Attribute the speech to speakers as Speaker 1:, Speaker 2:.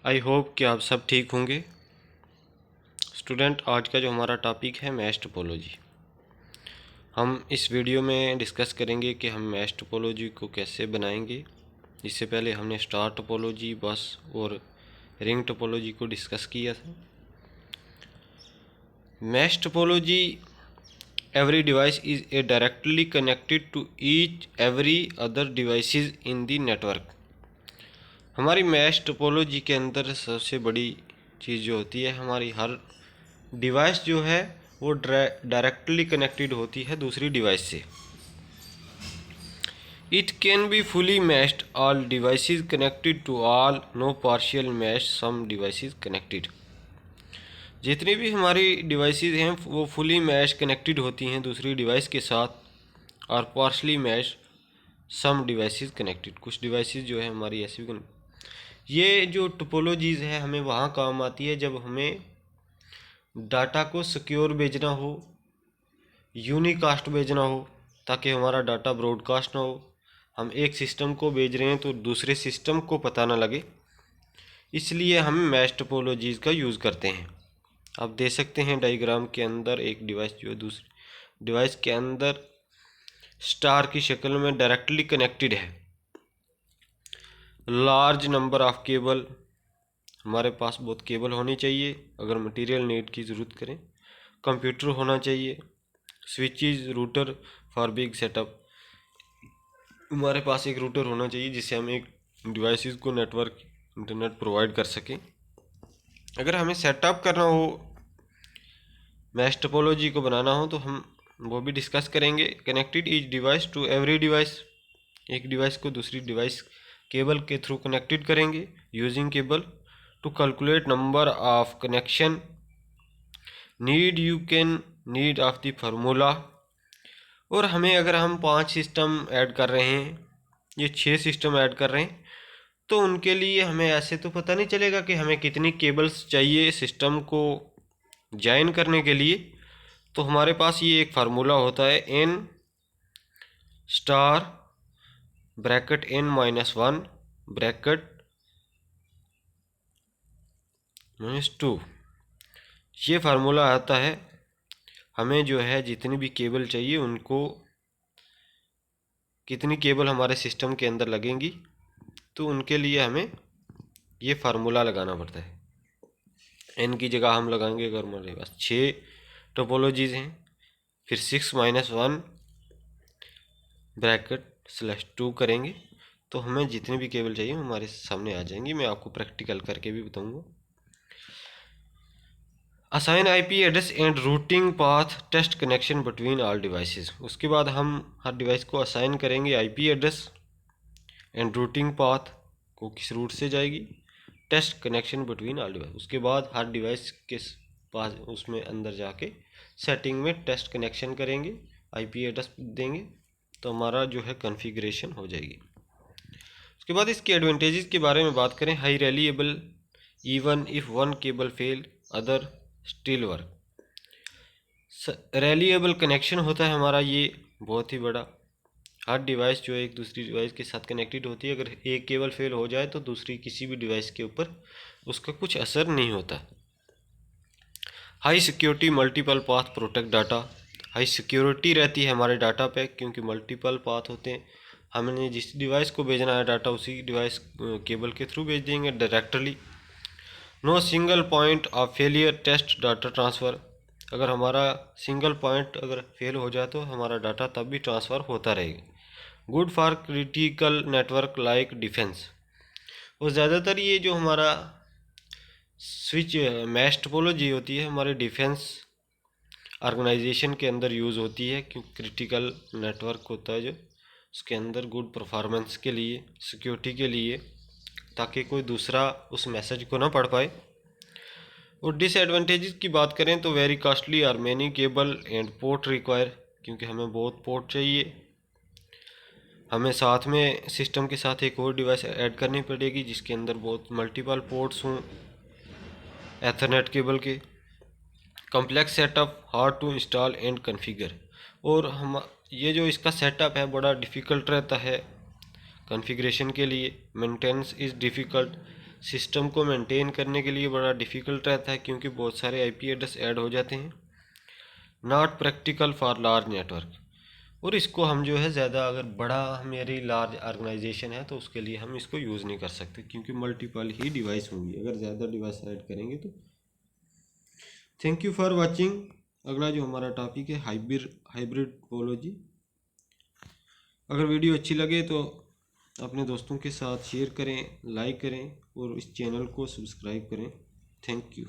Speaker 1: I hope कि आप सब ठीक होंगे। स्टूडेंट, आज का जो हमारा टॉपिक है मैश टोपोलॉजी। हम इस वीडियो में डिस्कस करेंगे कि हम मैश टोपोलॉजी को कैसे बनाएंगे। इससे पहले हमने स्टार टोपोलॉजी, बस और रिंग टोपोलॉजी को डिस्कस किया था। Mesh topology, every device is a directly connected to each every other devices in the network। हमारी मैश टोपोलॉजी के अंदर सबसे बड़ी चीज़ जो होती है, हमारी हर डिवाइस जो है वो डायरेक्टली कनेक्टेड होती है दूसरी डिवाइस से। It can be fully meshed, all devices connected to all, no partial mesh, some devices connected. जितनी भी हमारी डिवाइसेस हैं वो फुली मैश कनेक्टेड होती हैं दूसरी डिवाइस के साथ, और partially mesh some devices connected. कुछ डिवाइसेस जो है हमारी ऐसी भी ये जो टोपोलॉजीज़ है हमें वहाँ काम आती है जब हमें डाटा को सिक्योर भेजना हो, यूनिकास्ट भेजना हो, ताकि हमारा डाटा ब्रॉडकास्ट ना हो। हम एक सिस्टम को भेज रहे हैं तो दूसरे सिस्टम को पता ना लगे, इसलिए हम मैश टोपोलॉजीज़ का यूज़ करते हैं। आप देख सकते हैं डायग्राम के अंदर एक डिवाइस जो है दूसरी डिवाइस के अंदर स्टार की शक्ल में डायरेक्टली कनेक्टेड है। लार्ज नंबर ऑफ केबल, हमारे पास बहुत केबल होनी चाहिए अगर मटेरियल नीड की ज़रूरत करें। कंप्यूटर होना चाहिए, switches, router for big setup. हमारे पास एक रूटर होना चाहिए जिससे हम एक डिवाइसेस को नेटवर्क इंटरनेट प्रोवाइड कर सकें। अगर हमें सेटअप करना हो, मैश टोपोलॉजी को बनाना हो, तो हम वो भी डिस्कस करेंगे। Connected each device to every device, एक डिवाइस को दूसरी डिवाइस केबल के थ्रू कनेक्टेड करेंगे using cable to calculate number of connection need, you can need of the formula. और हमें अगर हम 5 सिस्टम ऐड कर रहे हैं, ये 6 सिस्टम ऐड कर रहे हैं, तो उनके लिए हमें ऐसे तो पता नहीं चलेगा कि हमें कितनी केबल्स चाहिए सिस्टम को ज्वाइन करने के लिए। तो हमारे पास ये एक फार्मूला होता है, n star bracket n-1 bracket -2। ये फार्मूला आता है, हमें जो है जितनी भी केबल चाहिए उनको, कितनी केबल हमारे सिस्टम के अंदर लगेंगी, तो उनके लिए हमें ये फार्मूला लगाना पड़ता है। n की जगह हम लगाएंगे, अगर हमारे पास 6 टोपोलॉजीज़ हैं, फिर 6-1 ब्रैकेट/2 करेंगे, तो हमें जितनी भी केबल चाहिए हमारे सामने आ जाएंगी। मैं आपको प्रैक्टिकल करके भी बताऊंगा। Assign IP address and routing path test connection between all devices. उसके बाद हम हर डिवाइस को असाइन करेंगे IP address and routing path को किस रूट से जाएगी, test connection between all device. उसके बाद हर डिवाइस के पास उसमें अंदर जाके सेटिंग में टेस्ट कनेक्शन करेंगे, IP एड्रेस देंगे, तो हमारा जो है कॉन्फ़िगरेशन हो जाएगी। उसके बाद इसके एडवांटेजेस के बारे में बात करें। High reliable, even if one cable fail other still work. Reliable connection होता है हमारा ये बहुत ही बड़ा। हर डिवाइस जो है एक दूसरी डिवाइस के साथ कनेक्टेड होती है, अगर एक केबल फेल हो जाए तो दूसरी किसी भी डिवाइस के ऊपर उसका कुछ असर नहीं होता। High security, multiple path protect data. High security रहती है हमारे डाटा पे, क्योंकि मल्टीपल पाथ होते हैं। हमने जिस डिवाइस को भेजना है डाटा उसी डिवाइस केबल के थ्रू भेज देंगे directly. No single point of failure test data transfer. अगर हमारा सिंगल पॉइंट अगर फेल हो जाए तो हमारा डाटा तब भी ट्रांसफ़र होता रहेगा। Good for critical network like defence. और ज़्यादातर ये जो हमारा स्विच मैश टोपोलॉजी होती है हमारे डिफेंस ऑर्गेनाइजेशन के अंदर यूज़ होती है, क्योंकि क्रिटिकल नेटवर्क होता है जो उसके अंदर गुड परफॉर्मेंस के लिए, सिक्योरिटी के लिए, ताकि कोई दूसरा उस मैसेज को ना पढ़ पाए। और डिसएडवांटेजेस की बात करें तो वेरी कॉस्टली और many cable and port require, क्योंकि हमें बहुत पोर्ट चाहिए। हमें साथ में सिस्टम के साथ एक और डिवाइस ऐड करनी पड़ेगी जिसके अंदर बहुत मल्टीपल पोर्ट्स हों एथरनेट केबल के। Complex setup, hard to install and configure. और हम ये जो इसका सेटअप है बड़ा डिफ़िकल्ट रहता है कॉन्फ़िगरेशन के लिए। मेंटेनेंस इज़ डिफ़िकल्ट, सिस्टम को मेंटेन करने के लिए बड़ा डिफ़िकल्ट रहता है, क्योंकि बहुत सारे आईपी एड्रेस ऐड हो जाते हैं। Not practical for large network, और इसको हम जो है ज़्यादा, अगर बड़ा मेरी लार्ज ऑर्गेनाइजेशन है तो उसके लिए हम इसको यूज़ नहीं कर सकते, क्योंकि मल्टीपल ही डिवाइस होंगी अगर ज़्यादा डिवाइस ऐड करेंगे तो। Thank you for watching. अगला जो हमारा टॉपिक है हाइब्रिड टोपोलॉजी। अगर वीडियो अच्छी लगे तो अपने दोस्तों के साथ शेयर करें, लाइक करें और इस चैनल को सब्सक्राइब करें। Thank you.